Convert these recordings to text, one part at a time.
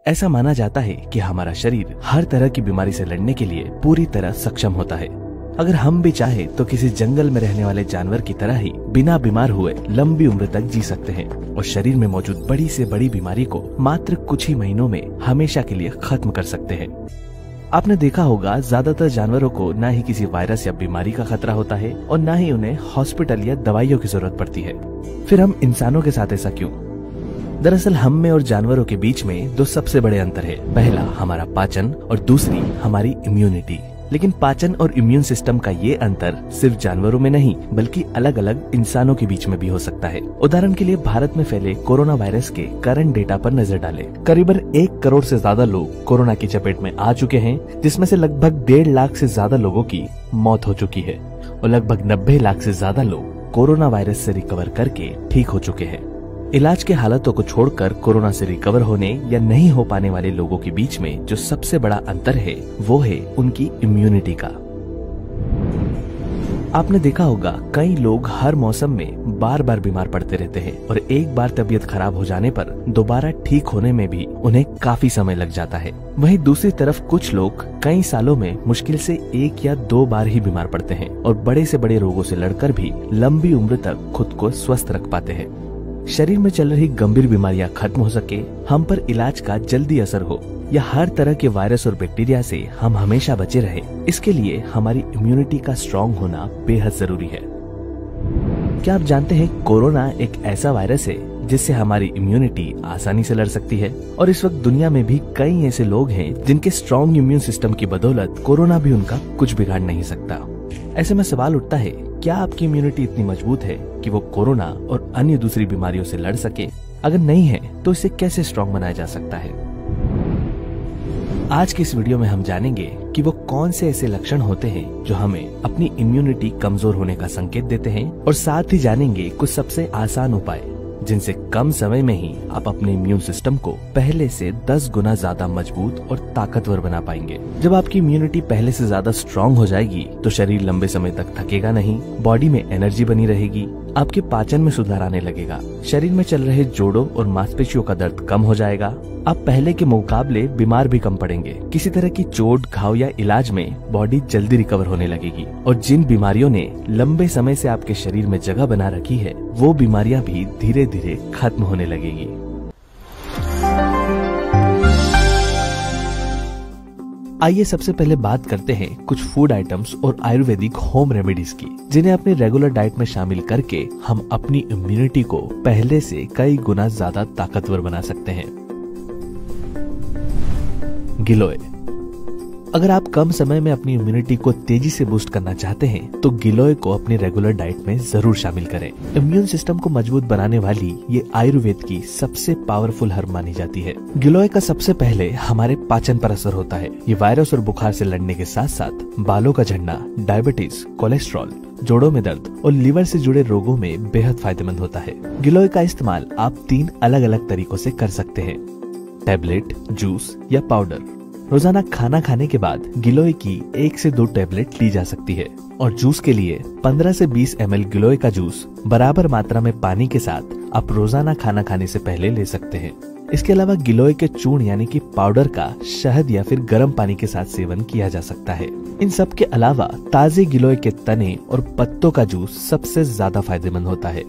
ऐसा माना जाता है कि हमारा शरीर हर तरह की बीमारी से लड़ने के लिए पूरी तरह सक्षम होता है। अगर हम भी चाहे तो किसी जंगल में रहने वाले जानवर की तरह ही बिना बीमार हुए लंबी उम्र तक जी सकते हैं और शरीर में मौजूद बड़ी से बड़ी बीमारी को मात्र कुछ ही महीनों में हमेशा के लिए खत्म कर सकते हैं। आपने देखा होगा, ज्यादातर जानवरों को ना ही किसी वायरस या बीमारी का खतरा होता है और ना ही उन्हें हॉस्पिटल या दवाइयों की जरूरत पड़ती है। फिर हम इंसानों के साथ ऐसा क्यों? दरअसल हम में और जानवरों के बीच में दो सबसे बड़े अंतर है। पहला हमारा पाचन और दूसरी हमारी इम्यूनिटी। लेकिन पाचन और इम्यून सिस्टम का ये अंतर सिर्फ जानवरों में नहीं बल्कि अलग अलग इंसानों के बीच में भी हो सकता है। उदाहरण के लिए भारत में फैले कोरोना वायरस के करंट डेटा पर नजर डालें। करीबन 1 करोड़ से ज्यादा लोग कोरोना की चपेट में आ चुके हैं, जिसमें से लगभग 1.5 लाख से ज्यादा लोगों की मौत हो चुकी है और लगभग 90 लाख से ज्यादा लोग कोरोना वायरस से रिकवर करके ठीक हो चुके हैं। इलाज के हालातों को छोड़कर कोरोना से रिकवर होने या नहीं हो पाने वाले लोगों के बीच में जो सबसे बड़ा अंतर है वो है उनकी इम्यूनिटी का। आपने देखा होगा, कई लोग हर मौसम में बार बार बीमार पड़ते रहते हैं और एक बार तबीयत खराब हो जाने पर दोबारा ठीक होने में भी उन्हें काफी समय लग जाता है। वहीं दूसरी तरफ कुछ लोग कई सालों में मुश्किल से 1 या 2 बार ही बीमार पड़ते हैं और बड़े से बड़े रोगों से लड़कर भी लंबी उम्र तक खुद को स्वस्थ रख पाते हैं। शरीर में चल रही गंभीर बीमारियां खत्म हो सके, हम पर इलाज का जल्दी असर हो या हर तरह के वायरस और बैक्टीरिया से हम हमेशा बचे रहे, इसके लिए हमारी इम्यूनिटी का स्ट्रांग होना बेहद जरूरी है। क्या आप जानते हैं, कोरोना एक ऐसा वायरस है जिससे हमारी इम्यूनिटी आसानी से लड़ सकती है और इस वक्त दुनिया में भी कई ऐसे लोग हैं जिनके स्ट्रांग इम्यून सिस्टम की बदौलत कोरोना भी उनका कुछ बिगाड़ नहीं सकता। ऐसे में सवाल उठता है, क्या आपकी इम्यूनिटी इतनी मजबूत है कि वो कोरोना और अन्य दूसरी बीमारियों से लड़ सके? अगर नहीं है तो इसे कैसे स्ट्रांग बनाया जा सकता है? आज की इस वीडियो में हम जानेंगे कि वो कौन से ऐसे लक्षण होते हैं जो हमें अपनी इम्यूनिटी कमजोर होने का संकेत देते हैं और साथ ही जानेंगे कुछ सबसे आसान उपाय जिनसे कम समय में ही आप अपने इम्यून सिस्टम को पहले से 10 गुना ज्यादा मजबूत और ताकतवर बना पाएंगे। जब आपकी इम्यूनिटी पहले से ज्यादा स्ट्रांग हो जाएगी तो शरीर लंबे समय तक थकेगा नहीं, बॉडी में एनर्जी बनी रहेगी, आपके पाचन में सुधार आने लगेगा, शरीर में चल रहे जोड़ों और मांसपेशियों का दर्द कम हो जाएगा, आप पहले के मुकाबले बीमार भी कम पड़ेंगे, किसी तरह की चोट, घाव या इलाज में बॉडी जल्दी रिकवर होने लगेगी और जिन बीमारियों ने लंबे समय से आपके शरीर में जगह बना रखी है वो बीमारियां भी धीरे धीरे खत्म होने लगेगी। आइए सबसे पहले बात करते हैं कुछ फूड आइटम्स और आयुर्वेदिक होम रेमेडीज की, जिन्हें अपने रेगुलर डाइट में शामिल करके हम अपनी इम्यूनिटी को पहले से कई गुना ज्यादा ताकतवर बना सकते हैं। गिलोय। अगर आप कम समय में अपनी इम्यूनिटी को तेजी से बूस्ट करना चाहते हैं तो गिलोय को अपनी रेगुलर डाइट में जरूर शामिल करें। इम्यून सिस्टम को मजबूत बनाने वाली ये आयुर्वेद की सबसे पावरफुल हर्ब मानी जाती है। गिलोय का सबसे पहले हमारे पाचन पर असर होता है। ये वायरस और बुखार से लड़ने के साथ साथ बालों का झड़ना, डायबिटीज, कोलेस्ट्रॉल, जोड़ों में दर्द और लीवर से जुड़े रोगों में बेहद फायदेमंद होता है। गिलोय का इस्तेमाल आप 3 अलग अलग तरीकों से कर सकते हैं, टैबलेट, जूस या पाउडर। रोजाना खाना खाने के बाद गिलोय की 1 से 2 टैबलेट ली जा सकती है और जूस के लिए 15 से 20 ml गिलोय का जूस बराबर मात्रा में पानी के साथ आप रोजाना खाना खाने से पहले ले सकते हैं। इसके अलावा गिलोय के चूर्ण यानी कि पाउडर का शहद या फिर गर्म पानी के साथ सेवन किया जा सकता है। इन सब के अलावा ताजे गिलोय के तने और पत्तों का जूस सबसे ज्यादा फायदेमंद होता है।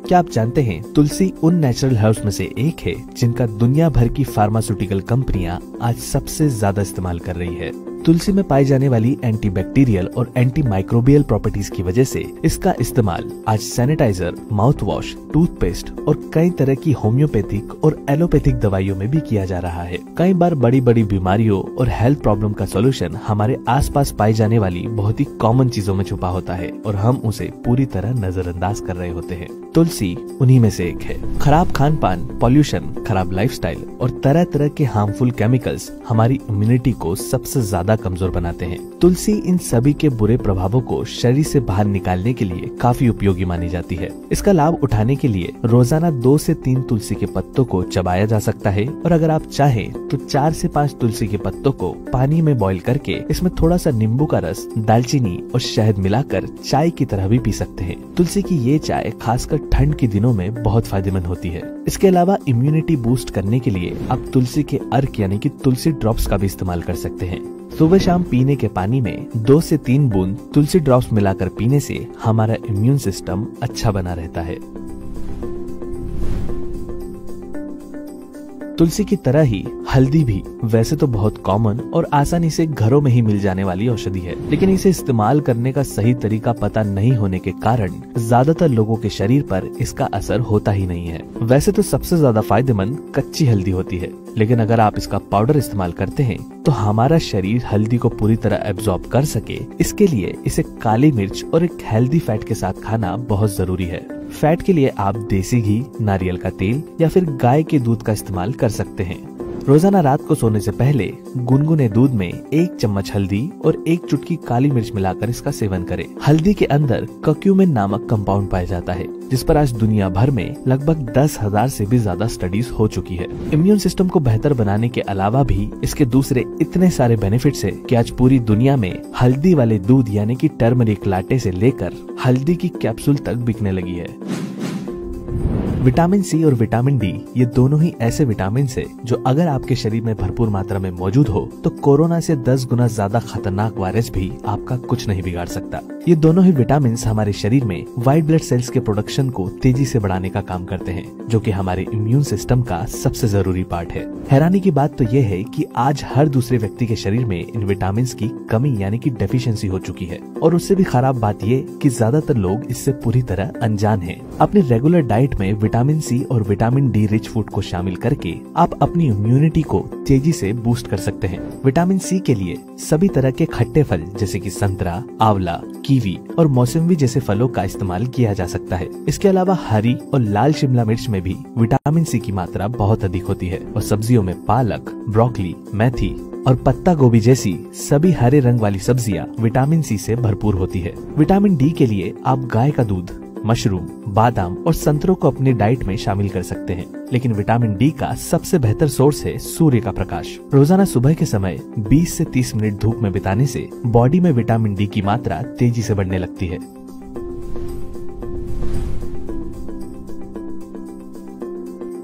क्या आप जानते हैं, तुलसी उन नेचुरल हर्ब्स में से एक है जिनका दुनिया भर की फार्मास्यूटिकल कंपनियां आज सबसे ज्यादा इस्तेमाल कर रही है। तुलसी में पाई जाने वाली एंटीबैक्टीरियल और एंटी माइक्रोबियल प्रॉपर्टीज की वजह से इसका इस्तेमाल आज सैनिटाइजर, माउथ वॉश, टूथपेस्ट और कई तरह की होम्योपैथिक और एलोपैथिक दवाइयों में भी किया जा रहा है। कई बार बड़ी बड़ी बीमारियों और हेल्थ प्रॉब्लम का सॉल्यूशन हमारे आसपास पाई जाने वाली बहुत ही कॉमन चीजों में छुपा होता है और हम उसे पूरी तरह नजरअंदाज कर रहे होते हैं। तुलसी उन्हीं में से एक है। खराब खान पान, पॉल्यूशन, खराब लाइफस्टाइल और तरह तरह के हार्मफुल केमिकल्स हमारी इम्यूनिटी को सबसे ज्यादा कमजोर बनाते हैं। तुलसी इन सभी के बुरे प्रभावों को शरीर से बाहर निकालने के लिए काफी उपयोगी मानी जाती है। इसका लाभ उठाने के लिए रोजाना 2 से 3 तुलसी के पत्तों को चबाया जा सकता है और अगर आप चाहें तो 4 से 5 तुलसी के पत्तों को पानी में बॉईल करके इसमें थोड़ा सा नींबू का रस, दालचीनी और शहद मिलाकर चाय की तरह भी पी सकते हैं। तुलसी की ये चाय खासकर ठंड के दिनों में बहुत फायदेमंद होती है। इसके अलावा इम्यूनिटी बूस्ट करने के लिए आप तुलसी के अर्क यानी कि तुलसी ड्रॉप्स का भी इस्तेमाल कर सकते हैं। सुबह शाम पीने के पानी में 2 से 3 बूंद तुलसी ड्रॉप्स मिलाकर पीने से हमारा इम्यून सिस्टम अच्छा बना रहता है। तुलसी की तरह ही हल्दी भी वैसे तो बहुत कॉमन और आसानी से घरों में ही मिल जाने वाली औषधि है, लेकिन इसे इस्तेमाल करने का सही तरीका पता नहीं होने के कारण ज्यादातर लोगों के शरीर पर इसका असर होता ही नहीं है। वैसे तो सबसे ज्यादा फायदेमंद कच्ची हल्दी होती है, लेकिन अगर आप इसका पाउडर इस्तेमाल करते हैं तो हमारा शरीर हल्दी को पूरी तरह एब्जॉर्ब कर सके, इसके लिए इसे काली मिर्च और एक हेल्दी फैट के साथ खाना बहुत जरूरी है। फैट के लिए आप देसी घी, नारियल का तेल या फिर गाय के दूध का इस्तेमाल कर सकते हैं। रोजाना रात को सोने से पहले गुनगुने दूध में 1 चम्मच हल्दी और 1 चुटकी काली मिर्च मिलाकर इसका सेवन करें। हल्दी के अंदर कर्क्यूमिन नामक कंपाउंड पाया जाता है, जिस पर आज दुनिया भर में लगभग 10,000 से भी ज्यादा स्टडीज हो चुकी है। इम्यून सिस्टम को बेहतर बनाने के अलावा भी इसके दूसरे इतने सारे बेनिफिट्स है कि आज पूरी दुनिया में हल्दी वाले दूध यानी कि टर्मरिक लाटे से लेकर हल्दी की कैप्सूल तक बिकने लगी है। विटामिन सी और विटामिन डी ये दोनों ही ऐसे विटामिन है जो अगर आपके शरीर में भरपूर मात्रा में मौजूद हो तो कोरोना से 10 गुना ज्यादा खतरनाक वायरस भी आपका कुछ नहीं बिगाड़ सकता। ये दोनों ही विटामिन हमारे शरीर में व्हाइट ब्लड सेल्स के प्रोडक्शन को तेजी से बढ़ाने का काम करते हैं, जो कि हमारे इम्यून सिस्टम का सबसे जरूरी पार्ट है। हैरानी की बात तो ये है कि आज हर दूसरे व्यक्ति के शरीर में इन विटामिन की कमी यानी कि डेफिशिएंसी हो चुकी है, और उससे भी खराब बात ये कि ज्यादातर लोग इससे पूरी तरह अनजान हैं। अपनी रेगुलर डाइट में विटामिन सी और विटामिन डी रिच फूड को शामिल करके आप अपनी इम्यूनिटी को तेजी से बूस्ट कर सकते हैं। विटामिन सी के लिए सभी तरह के खट्टे फल जैसे कि संतरा, आंवला, कीवी और मौसम्बी जैसे फलों का इस्तेमाल किया जा सकता है। इसके अलावा हरी और लाल शिमला मिर्च में भी विटामिन सी की मात्रा बहुत अधिक होती है, और सब्जियों में पालक, ब्रोकली, मेथी और पत्ता गोभी जैसी सभी हरे रंग वाली सब्जियां विटामिन सी से भरपूर होती है। विटामिन डी के लिए आप गाय का दूध, मशरूम, बादाम और संतरों को अपनी डाइट में शामिल कर सकते हैं, लेकिन विटामिन डी का सबसे बेहतर सोर्स है सूर्य का प्रकाश। रोजाना सुबह के समय 20 से 30 मिनट धूप में बिताने से बॉडी में विटामिन डी की मात्रा तेजी से बढ़ने लगती है।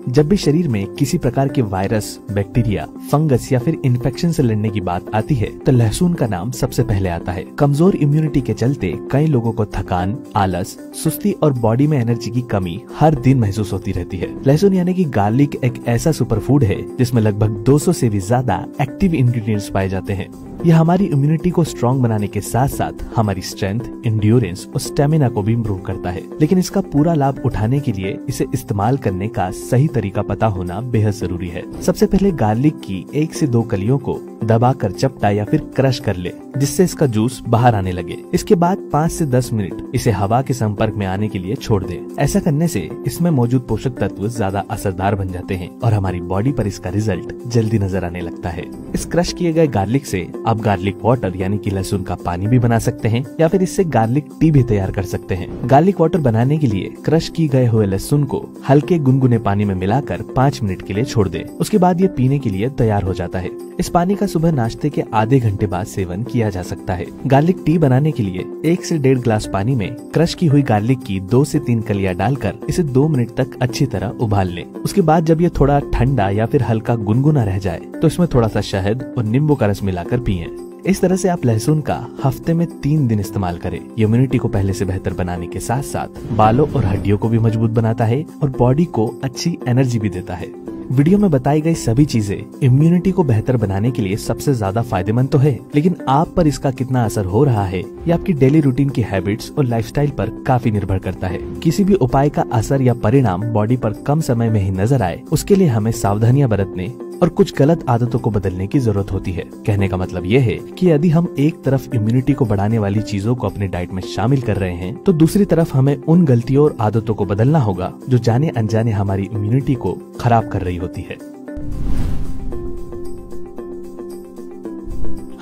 जब भी शरीर में किसी प्रकार के वायरस, बैक्टीरिया, फंगस या फिर इन्फेक्शन से लड़ने की बात आती है तो लहसुन का नाम सबसे पहले आता है। कमजोर इम्यूनिटी के चलते कई लोगों को थकान, आलस, सुस्ती और बॉडी में एनर्जी की कमी हर दिन महसूस होती रहती है। लहसुन यानी कि गार्लिक एक ऐसा सुपर फूड है जिसमें लगभग 200 से भी ज्यादा एक्टिव इंग्रेडिएंट्स पाए जाते हैं। यह हमारी इम्यूनिटी को स्ट्रॉन्ग बनाने के साथ साथ हमारी स्ट्रेंथ, इंड्योरेंस और स्टेमिना को भी इम्प्रूव करता है, लेकिन इसका पूरा लाभ उठाने के लिए इसे इस्तेमाल करने का सही तरीका पता होना बेहद जरूरी है। सबसे पहले गार्लिक की 1 से 2 कलियों को दबाकर चपटा या फिर क्रश कर ले, जिससे इसका जूस बाहर आने लगे। इसके बाद 5 से 10 मिनट इसे हवा के संपर्क में आने के लिए छोड़ दें। ऐसा करने से इसमें मौजूद पोषक तत्व ज्यादा असरदार बन जाते हैं और हमारी बॉडी पर इसका रिजल्ट जल्दी नजर आने लगता है। इस क्रश किए गए गार्लिक से आप गार्लिक वाटर यानी कि लहसुन का पानी भी बना सकते हैं या फिर इससे गार्लिक टी भी तैयार कर सकते हैं। गार्लिक वाटर बनाने के लिए क्रश की गए हुए लहसुन को हल्के गुनगुने पानी में मिलाकर 5 मिनट के लिए छोड़ दें। उसके बाद ये पीने के लिए तैयार हो जाता है। इस पानी का सुबह नाश्ते के आधे घंटे बाद सेवन किया जा सकता है। गार्लिक टी बनाने के लिए 1 से 1.5 ग्लास पानी में क्रश की हुई गार्लिक की 2 से 3 कलियां डालकर इसे 2 मिनट तक अच्छी तरह उबाल लें। उसके बाद जब ये थोड़ा ठंडा या फिर हल्का गुनगुना रह जाए तो इसमें थोड़ा सा शहद और नींबू का रस मिलाकर पिएं। इस तरह से आप लहसुन का हफ्ते में 3 दिन इस्तेमाल करें। इम्यूनिटी को पहले से बेहतर बनाने के साथ साथ बालों और हड्डियों को भी मजबूत बनाता है और बॉडी को अच्छी एनर्जी भी देता है। वीडियो में बताई गई सभी चीजें इम्यूनिटी को बेहतर बनाने के लिए सबसे ज्यादा फायदेमंद तो है, लेकिन आप पर इसका कितना असर हो रहा है ये आपकी डेली रूटीन की हैबिट्स और लाइफस्टाइल पर काफी निर्भर करता है। किसी भी उपाय का असर या परिणाम बॉडी पर कम समय में ही नजर आए, उसके लिए हमें सावधानियां बरतने और कुछ गलत आदतों को बदलने की जरूरत होती है। कहने का मतलब ये है कि यदि हम एक तरफ इम्यूनिटी को बढ़ाने वाली चीजों को अपनी डाइट में शामिल कर रहे हैं तो दूसरी तरफ हमें उन गलतियों और आदतों को बदलना होगा जो जाने अनजाने हमारी इम्यूनिटी को खराब कर रही होती है।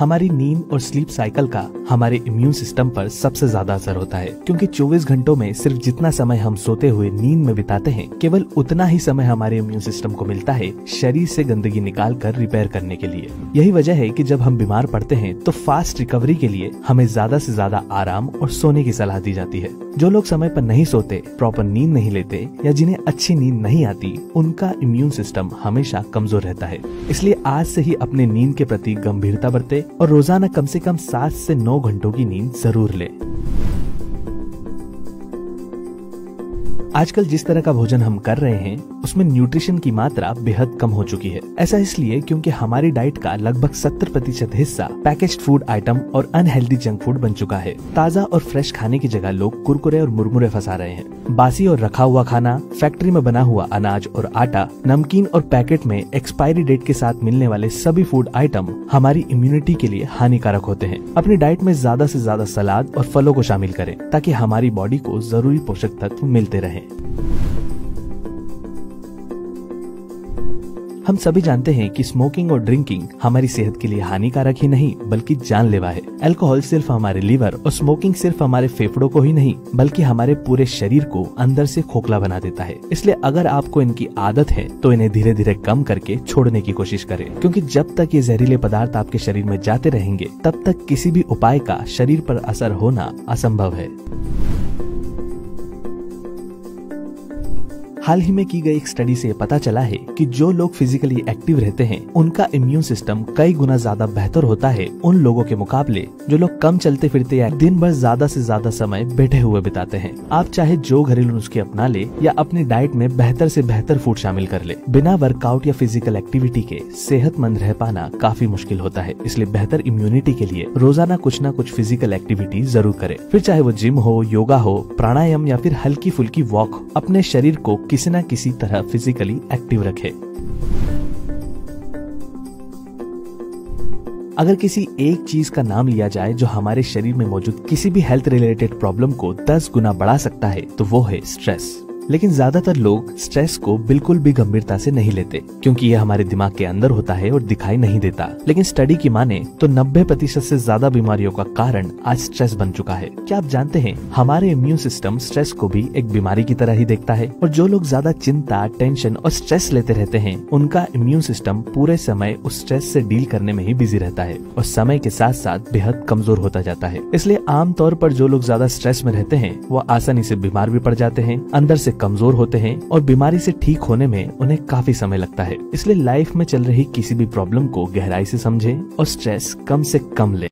हमारी नींद और स्लीप साइकिल का हमारे इम्यून सिस्टम पर सबसे ज्यादा असर होता है, क्योंकि 24 घंटों में सिर्फ जितना समय हम सोते हुए नींद में बिताते हैं, केवल उतना ही समय हमारे इम्यून सिस्टम को मिलता है शरीर से गंदगी निकाल कर रिपेयर करने के लिए। यही वजह है कि जब हम बीमार पड़ते हैं तो फास्ट रिकवरी के लिए हमें ज्यादा से ज्यादा आराम और सोने की सलाह दी जाती है। जो लोग समय पर नहीं सोते, प्रॉपर नींद नहीं लेते या जिन्हें अच्छी नींद नहीं आती, उनका इम्यून सिस्टम हमेशा कमजोर रहता है। इसलिए आज से ही अपने नींद के प्रति गंभीरता बरते और रोजाना कम से कम 7 से 9 घंटों की नींद जरूर ले। आजकल जिस तरह का भोजन हम कर रहे हैं उसमें न्यूट्रिशन की मात्रा बेहद कम हो चुकी है। ऐसा इसलिए क्योंकि हमारी डाइट का लगभग 70% हिस्सा पैकेज्ड फूड आइटम और अनहेल्दी जंक फूड बन चुका है। ताज़ा और फ्रेश खाने की जगह लोग कुरकुरे और मुरमुरे फंसा रहे हैं। बासी और रखा हुआ खाना, फैक्ट्री में बना हुआ अनाज और आटा, नमकीन और पैकेट में एक्सपायरी डेट के साथ मिलने वाले सभी फूड आइटम हमारी इम्यूनिटी के लिए हानिकारक होते हैं। अपनी डाइट में ज्यादा से ज्यादा सलाद और फलों को शामिल करें ताकि हमारी बॉडी को जरूरी पोषक तत्व मिलते रहें। हम सभी जानते हैं कि स्मोकिंग और ड्रिंकिंग हमारी सेहत के लिए हानिकारक ही नहीं बल्कि जानलेवा है। अल्कोहल सिर्फ हमारे लीवर और स्मोकिंग सिर्फ हमारे फेफड़ों को ही नहीं बल्कि हमारे पूरे शरीर को अंदर से खोखला बना देता है। इसलिए अगर आपको इनकी आदत है तो इन्हें धीरे धीरे कम करके छोड़ने की कोशिश करें, क्योंकि जब तक ये जहरीले पदार्थ आपके शरीर में जाते रहेंगे तब तक किसी भी उपाय का शरीर पर असर होना असंभव है। हाल ही में की गई एक स्टडी से पता चला है कि जो लोग फिजिकली एक्टिव रहते हैं उनका इम्यून सिस्टम कई गुना ज्यादा बेहतर होता है उन लोगों के मुकाबले जो लोग कम चलते फिरते या दिन भर ज्यादा से ज्यादा समय बैठे हुए बिताते हैं। आप चाहे जो घरेलू नुस्खे अपना ले या अपनी डाइट में बेहतर से बेहतर फूड शामिल कर ले, बिना वर्कआउट या फिजिकल एक्टिविटी के सेहतमंद रह पाना काफी मुश्किल होता है। इसलिए बेहतर इम्यूनिटी के लिए रोजाना कुछ न कुछ फिजिकल एक्टिविटी जरूर करें, फिर चाहे वो जिम हो, योगा हो, प्राणायाम या फिर हल्की फुल्की वॉक। अपने शरीर को किसी न किसी तरह फिजिकली एक्टिव रखें। अगर किसी एक चीज का नाम लिया जाए जो हमारे शरीर में मौजूद किसी भी हेल्थ रिलेटेड प्रॉब्लम को 10 गुना बढ़ा सकता है तो वो है स्ट्रेस। लेकिन ज्यादातर लोग स्ट्रेस को बिल्कुल भी गंभीरता से नहीं लेते, क्योंकि यह हमारे दिमाग के अंदर होता है और दिखाई नहीं देता। लेकिन स्टडी की माने तो 90% से ज्यादा बीमारियों का कारण आज स्ट्रेस बन चुका है। क्या आप जानते हैं हमारे इम्यून सिस्टम स्ट्रेस को भी एक बीमारी की तरह ही देखता है, और जो लोग ज्यादा चिंता, टेंशन और स्ट्रेस लेते रहते हैं उनका इम्यून सिस्टम पूरे समय उस स्ट्रेस से डील करने में ही बिजी रहता है और समय के साथ साथ बेहद कमजोर होता जाता है। इसलिए आमतौर पर जो लोग ज्यादा स्ट्रेस में रहते हैं वो आसानी से बीमार भी पड़ जाते हैं, अंदर से कमजोर होते हैं और बीमारी से ठीक होने में उन्हें काफी समय लगता है। इसलिए लाइफ में चल रही किसी भी प्रॉब्लम को गहराई से समझें और स्ट्रेस कम से कम लें।